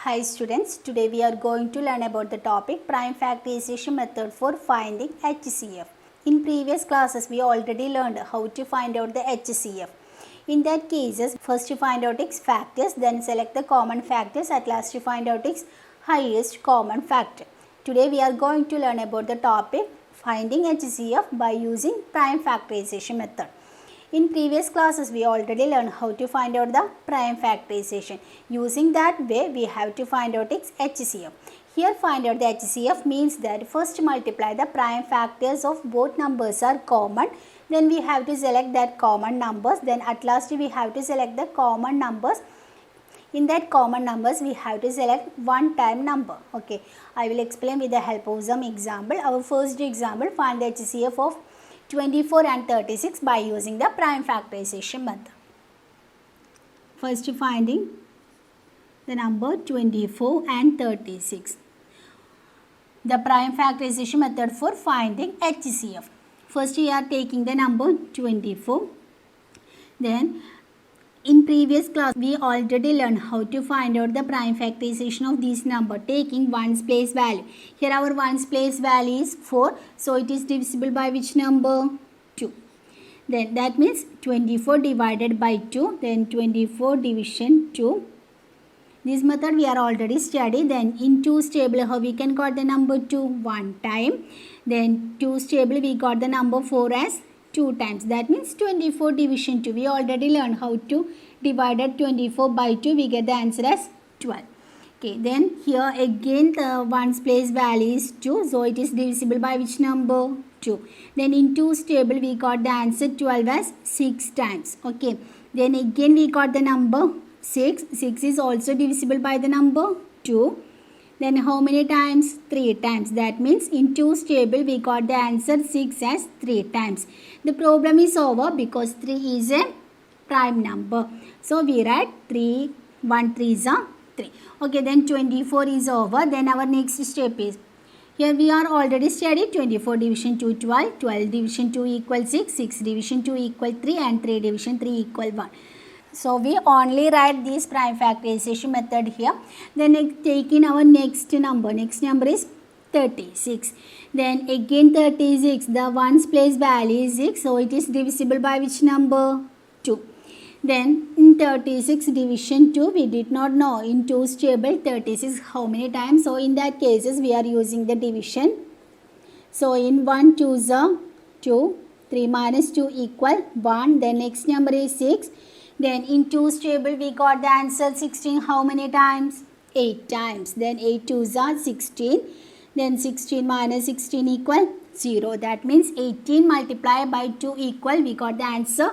Hi students, today we are going to learn about the topic prime factorization method for finding HCF. In previous classes we already learned how to find out the HCF. In that cases, first you find out its factors, then select the common factors, at last you find out its highest common factor. Today we are going to learn about the topic finding HCF by using prime factorization method. In previous classes, we already learned how to find out the prime factorization. Using that way, we have to find out its HCF. Here, find out the HCF means that first multiply the prime factors of both numbers are common. Then we have to select that common numbers. Then at last we have to select the common numbers. In that common numbers, we have to select one time number. Okay, I will explain with the help of some example. Our first example, find the HCF of 24 and 36 by using the prime factorization method. First finding the number 24 and 36. The prime factorization method for finding HCF. First we are taking the number 24. Then in previous class we already learned how to find out the prime factorization of this number taking ones place value. Here our ones place value is 4, so it is divisible by which number? 2. Then that means 24 divided by 2, then 24 division 2. This method we are already studied. Then in 2's table how we can got the number 2? One time. Then 2's table we got the number 4 as 2 times. That means 24 division 2. We already learned how to divide 24 by 2. We get the answer as 12. Okay, then here again the ones place value is 2. So it is divisible by which number? 2. Then in 2's table we got the answer 12 as 6 times. Okay, then again we got the number 6. 6 is also divisible by the number 2. Then how many times? 3 times. That means in 2's table we got the answer 6 as 3 times. The problem is over because 3 is a prime number. So we write 3, 1 3 is a 3. Okay, then 24 is over. Then our next step is, here we are already studied 24 division 2 12, 12 division 2 equal 6, 6 division 2 equal 3 and 3 division 3 equal 1. So we only write this prime factorization method here. Then take in our next number. Next number is 36. Then again 36. The ones place value is 6. So it is divisible by which number? 2. Then in 36 division 2 we did not know. In 2's table 36 how many times? So in that cases we are using the division. So in 1 2's are 2. 3 minus 2 equal 1. Then next number is 6. Then in 2's table we got the answer 16 how many times? 8 times. Then 8 2's are 16. Then 16 minus 16 equal 0. That means 18 multiplied by 2 equal, we got the answer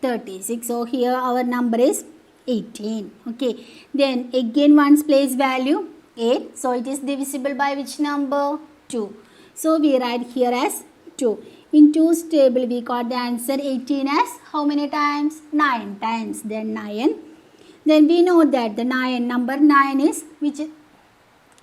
36. So here our number is 18. Okay. Then again ones place value 8. So it is divisible by which number? 2. So we write here as 2. In 2's table we got the answer 18 as how many times? 9 times. Then 9. Then we know that the number 9 is which?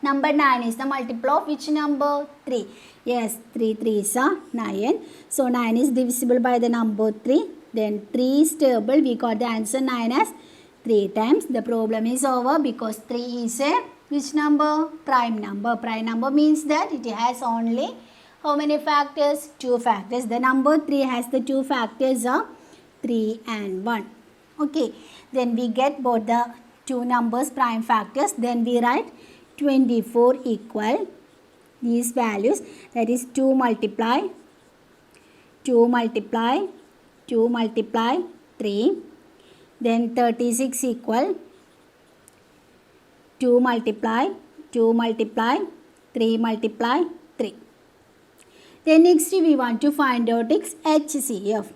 Number 9 is the multiple of which number? 3. Yes, 3 3's are 9. So 9 is divisible by the number 3. Then 3's table we got the answer 9 as 3 times. The problem is over because 3 is a which number? Prime number. Prime number means that it has only how many factors? 2 factors. The number 3 has the 2 factors of 3 and 1. Okay. Then we get both the two numbers prime factors. Then we write 24 equal these values. That is 2 multiply 2 multiply 2 multiply 3. Then 36 equal 2 multiply 2 multiply 3 multiply 3. Then next we want to find out its HCF.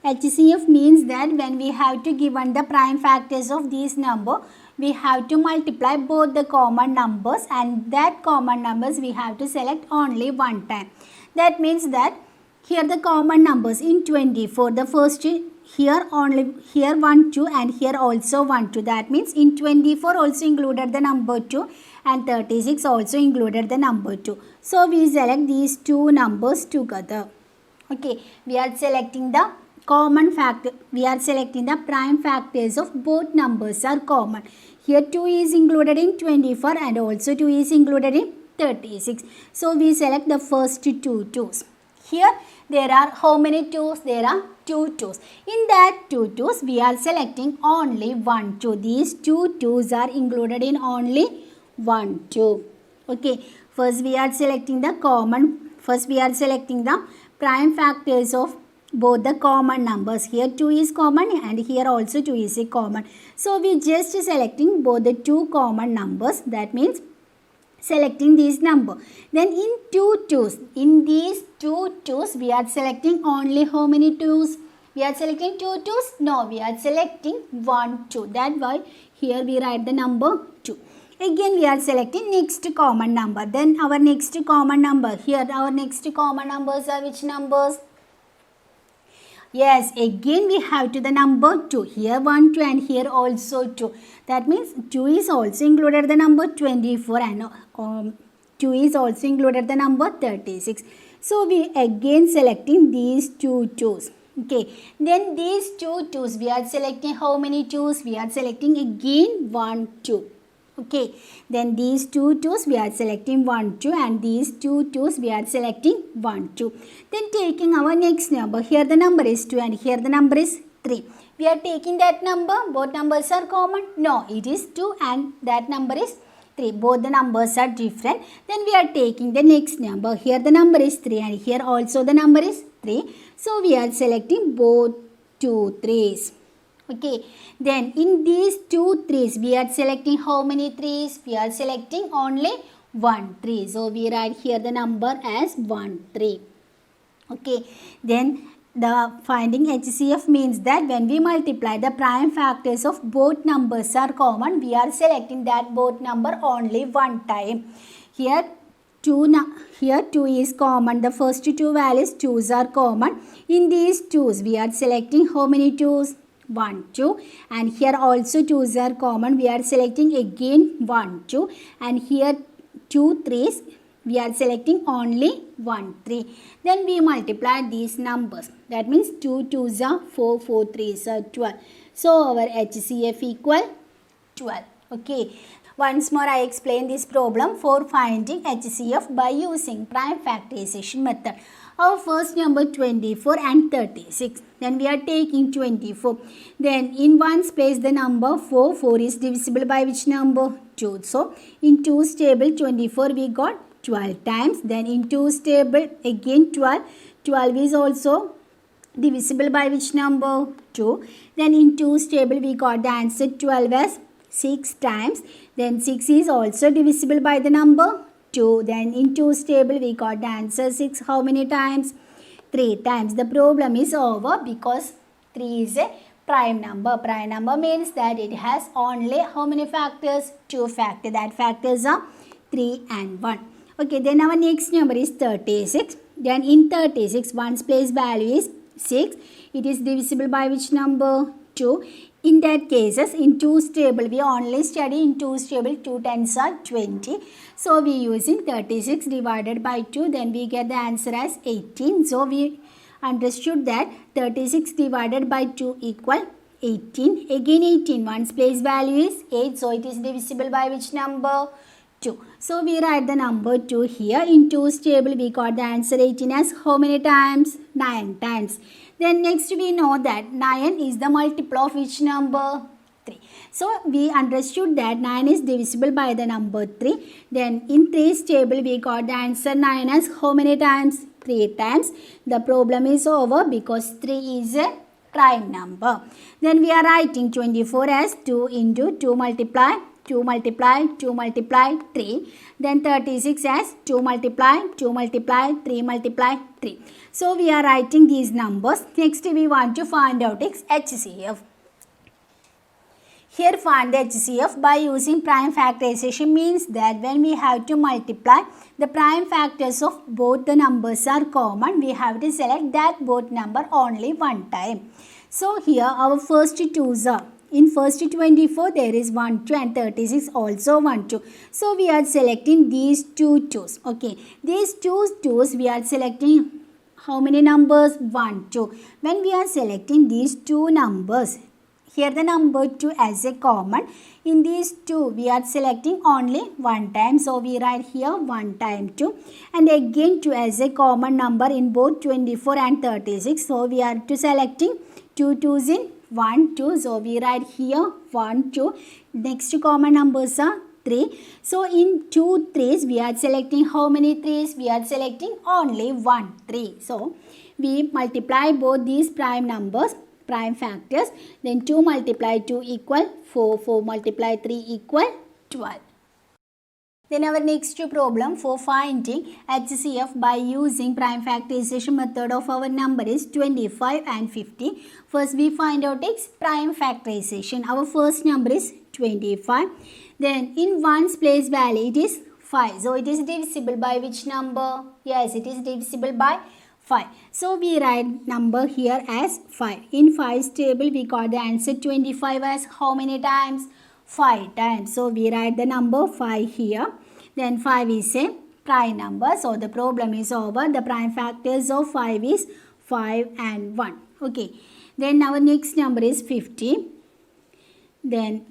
HCF means that when we have to given the prime factors of this number, we have to multiply both the common numbers, and that common numbers we have to select only one time. That means that here the common numbers in 24, the first here only, here 1 2 and here also 1 2. That means in 24 also included the number 2 and 36 also included the number 2. So we select these two numbers together. Okay, we are selecting the common factor, we are selecting the prime factors of both numbers are common. Here 2 is included in 24 and also 2 is included in 36. So we select the first two 2's. Here there are how many 2's? There are 2 2's. In that 2 2's we are selecting only 1 2. These 2 2's are included in only 1 2. Okay. First we are selecting the prime factors of both the common numbers. Here 2 is common and here also 2 is a common. So we just selecting both the two common numbers. That means selecting this number. Then in these two 2's we are selecting only how many 2's? We are selecting 2 2's? No, we are selecting 1 2. That's why here we write the number 2. Again we are selecting next common number. Then our next common number. Here our next common numbers are which numbers? Yes, again we have to the number 2. Here 1 2 and here also 2. That means 2 is also included the number 24 and 2 is also included the number 36. So we again selecting these two 2's. Okay, then these two 2's we are selecting how many 2's? We are selecting again 1 2. Okay, then these two 2's we are selecting 1 2 and these two 2's we are selecting 1 2. Then taking our next number. Here the number is 2 and here the number is 3. We are taking that number. Both numbers are common. No, it is 2 and that number is 3. Both the numbers are different. Then we are taking the next number. Here the number is 3 and here also the number is 3. So we are selecting both 2 3's. Okay, then in these 2 3's we are selecting how many 3's? We are selecting only 1 3. So we write here the number as 1 3. Okay, then the finding HCF means that when we multiply the prime factors of both numbers are common, we are selecting that both number only one time. Here 2 is common. The first two values 2's are common. In these 2's we are selecting how many 2's? 1 2 and here also 2's are common. We are selecting again 1 2 and here 2 3's we are selecting only 1 3. Then we multiply these numbers. That means 2 2's are 4, 4 3's are 12. So our HCF equal 12. Okay. Once more I explain this problem for finding HCF by using prime factorization method. Our first number 24 and 36. Then we are taking 24. Then in ones place the number 4. 4 is divisible by which number? 2. So in 2's table 24 we got 12 times. Then in 2's table again 12. 12 is also divisible by which number? 2. Then in 2's table we got the answer 12 as 6 times. Then 6 is also divisible by the number 2. Then in 2's table we got the answer 6 how many times? 3 times. The problem is over because 3 is a prime number. Prime number means that it has only how many factors? 2 factors. That factors are 3 and 1. Okay, then our next number is 36. Then in 36 ones place value is 6. It is divisible by which number? 2. In that cases, in 2's table, we only study in 2's table 2 tens are 20. So we using 36 divided by 2, then we get the answer as 18. So we understood that 36 divided by 2 equal 18. Again 18, one's place value is 8. So it is divisible by which number? 2. So we write the number 2 here. In 2's table, we got the answer 18 as how many times? 9 times. Then next we know that 9 is the multiple of which number? 3. So we understood that 9 is divisible by the number 3. Then in 3's table we got the answer 9 as how many times? 3 times. The problem is over because 3 is a prime number. Then we are writing 24 as 2 into 2 multiply 2 multiply 2 multiply 3. Then 36 as 2 multiply 2 multiply 3 multiply 3. So we are writing these numbers. Next we want to find out its HCF. Here find the HCF by using prime factorization means that when we have to multiply the prime factors of both the numbers are common, we have to select that both number only one time. So here our first 2's are. In first 24 there is 1 2 and 36 also 1 2. So we are selecting these two 2's. Okay. These two 2's we are selecting how many numbers? 1 2. When we are selecting these two numbers, here the number 2 as a common. In these 2 we are selecting only one time. So we write here 1 time 2. And again 2 as a common number in both 24 and 36. So we are to selecting 2 2's in 1 2. So we write here 1 2. Next common numbers are 3. So in 2 3's we are selecting how many 3's? We are selecting only 1 3. So we multiply both these prime numbers, prime factors. Then 2 multiply 2 equal 4. 4 multiply 3 equal 12. Then our next problem for finding HCF by using prime factorization method of our number is 25 and 50. First we find out its prime factorization. Our first number is 25. Then in ones place value it is 5. So it is divisible by which number? Yes, it is divisible by 5. So we write number here as 5. In 5's table we got the answer 25 as how many times? 5 times. So we write the number 5 here. Then 5 is a prime number. So the problem is over. The prime factors of 5 is 5 and 1. Okay. Then our next number is 50. Then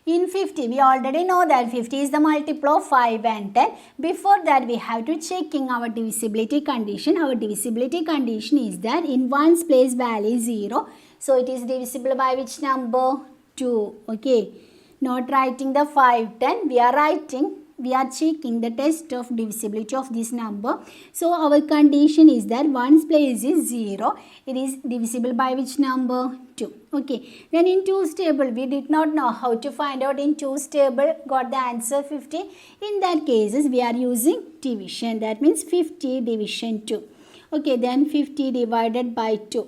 in 50, we already know that 50 is the multiple of 5 and 10. Before that, we have to check in our divisibility condition. Our divisibility condition is that in ones place value is 0. So it is divisible by which number? 2. Okay. Not writing the 5, 10. We are checking the test of divisibility of this number. So our condition is that ones place is 0. It is divisible by which number? 2. Okay. Then in 2's table, we did not know how to find out in 2's table, got the answer 50. In that cases, we are using division. That means 50 division 2. Okay. Then 50 divided by 2.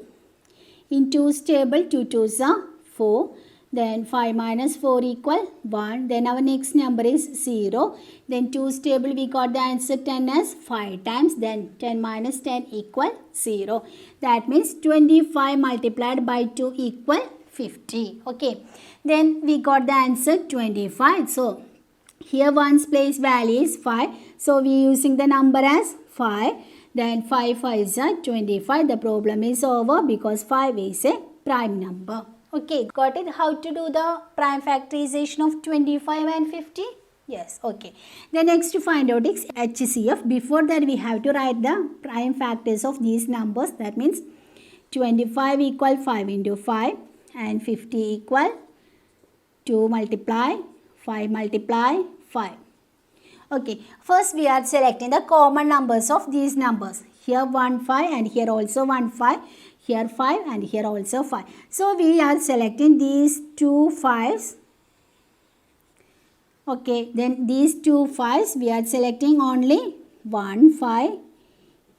In 2's table, 2 2's are 4. Then 5 minus 4 equal 1. Then our next number is 0. Then 2's table we got the answer 10 as 5 times. Then 10 minus 10 equal 0. That means 25 multiplied by 2 equal 50. Okay. Then we got the answer 25. So here one's place value is 5. So we are using the number as 5. Then 5 5's are 25. The problem is over because 5 is a prime number. Okay, got it? How to do the prime factorization of 25 and 50? Yes, okay. Then next to find out is HCF. Before that we have to write the prime factors of these numbers. That means 25 equal 5 into 5 and 50 equal 2 multiply 5 multiply 5. Okay, first we are selecting the common numbers of these numbers. Here 1 5 and here also 1 5. Here 5 and here also 5. So we are selecting these 2 5's. Okay, then these 2 5's we are selecting only 1 5.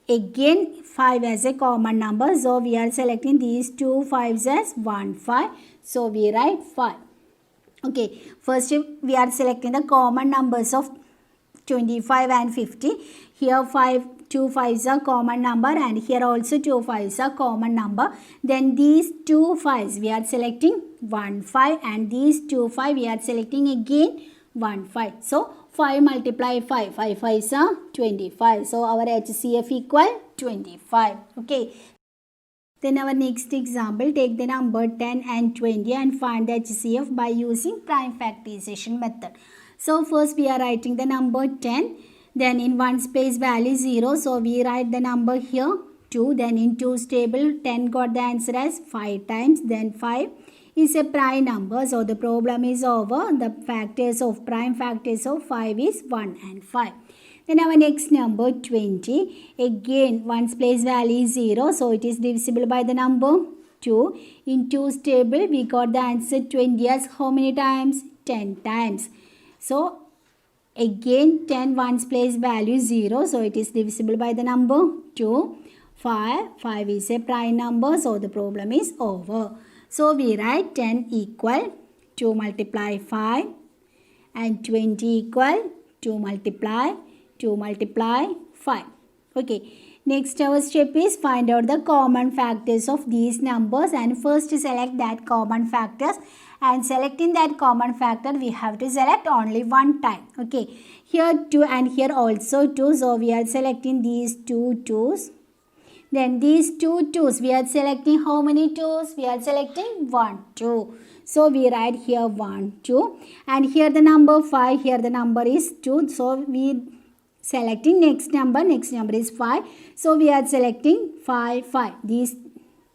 Again 5 as a common number. So we are selecting these 2 5's as 1 5. So we write 5. Okay, first we are selecting the common numbers of 25 and 50. Here 2 5's are common number and here also 2 5's are common number. Then these 2 5's we are selecting 1 5 and these 2 5 we are selecting again 1 5. So 5 multiply 5. 5 5's are 25. So our HCF equal 25. Okay. Then our next example, take the number 10 and 20 and find the HCF by using prime factorization method. So first we are writing the number 10. Then in ones place value 0. So we write the number here 2. Then in 2's table 10 got the answer as 5 times. Then 5 is a prime number. So the problem is over. The factors of prime factors of 5 is 1 and 5. Then our next number 20. Again ones place value is 0. So it is divisible by the number 2. In 2's table we got the answer 20 as how many times? 10 times. So again 10 ones place value 0. So it is divisible by the number 2. 5 is a prime number. So the problem is over. So we write 10 equal 2 multiply 5 and 20 equal 2 multiply 5. Okay. Next our step is find out the common factors of these numbers and first select that common factors. And selecting that common factor, we have to select only one time. Okay. Here 2 and here also 2. So we are selecting these 2 2's. Then these two 2's, we are selecting how many 2's? We are selecting 1, 2. So we write here 1, 2. And here the number 5, here the number is 2. So we selecting next number is 5. So we are selecting 5, 5. These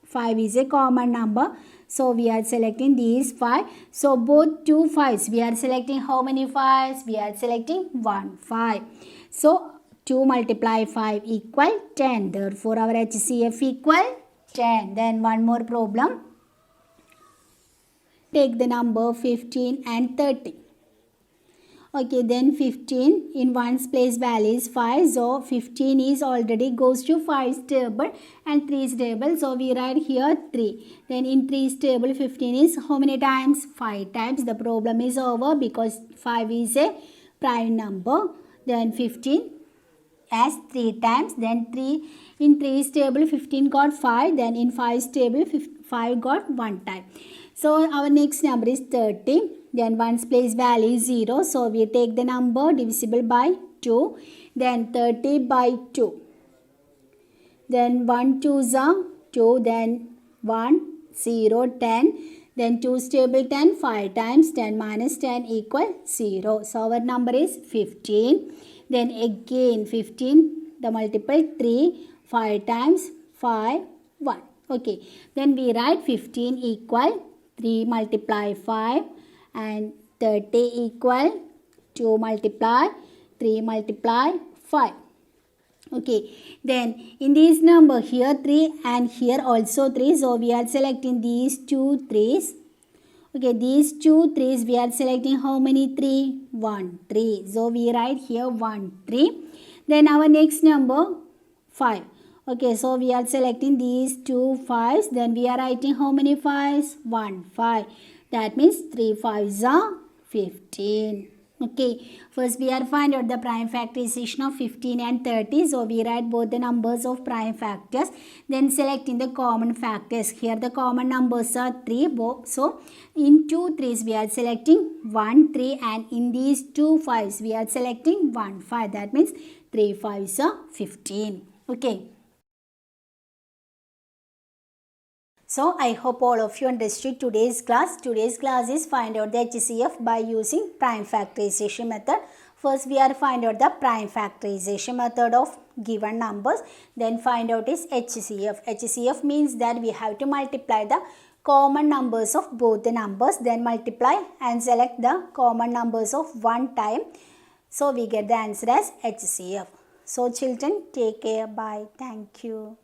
5 is a common number. So we are selecting these 5. So both two 5's, we are selecting how many 5's? We are selecting 1, 5. So 2 multiply 5 equal 10. Therefore our HCF equal 10. Then one more problem. Take the number 15 and 30. Okay, then 15 in 1's place value is 5. So 15 is already goes to 5's table and 3's table. So we write here 3. Then in 3's table 15 is how many times? 5 times. The problem is over because 5 is a prime number. Then 15 as 3 times. Then 3 in 3's table 15 got 5. Then in 5's table 5 got 1 time. So our next number is 30. Then 1's place value is 0. So we take the number divisible by 2. Then 30 by 2. Then 1 2's are 2. Then 1 0 10. Then 2's table 10 5 times 10 minus 10 equal 0. So our number is 15. Then again 15 the multiple 3 5 times 5 1. Okay. Then we write 15 equal 3 multiply 5 and 30 equal 2 multiply 3 multiply 5. Okay, then in this number here 3 and here also 3. So we are selecting these two 3's. Okay, these two 3's we are selecting how many 3? 1 3. So we write here 1 3. Then our next number 5. Okay, so we are selecting these two 5's. Then we are writing how many 5's? 1 5. That means 3 5's are 15. Okay, first we are find out the prime factorization of 15 and 30. So we write both the numbers of prime factors. Then selecting the common factors. Here the common numbers are 3. So in 2 3's we are selecting 1 3 and in these two 5's we are selecting 1 5. That means 3 5's are 15. Okay. So I hope all of you understood today's class. Today's class is find out the HCF by using prime factorization method. First we are find out the prime factorization method of given numbers. Then find out is HCF. HCF means that we have to multiply the common numbers of both the numbers. Then multiply and select the common numbers of one time. So we get the answer as HCF. So children, take care. Bye. Thank you.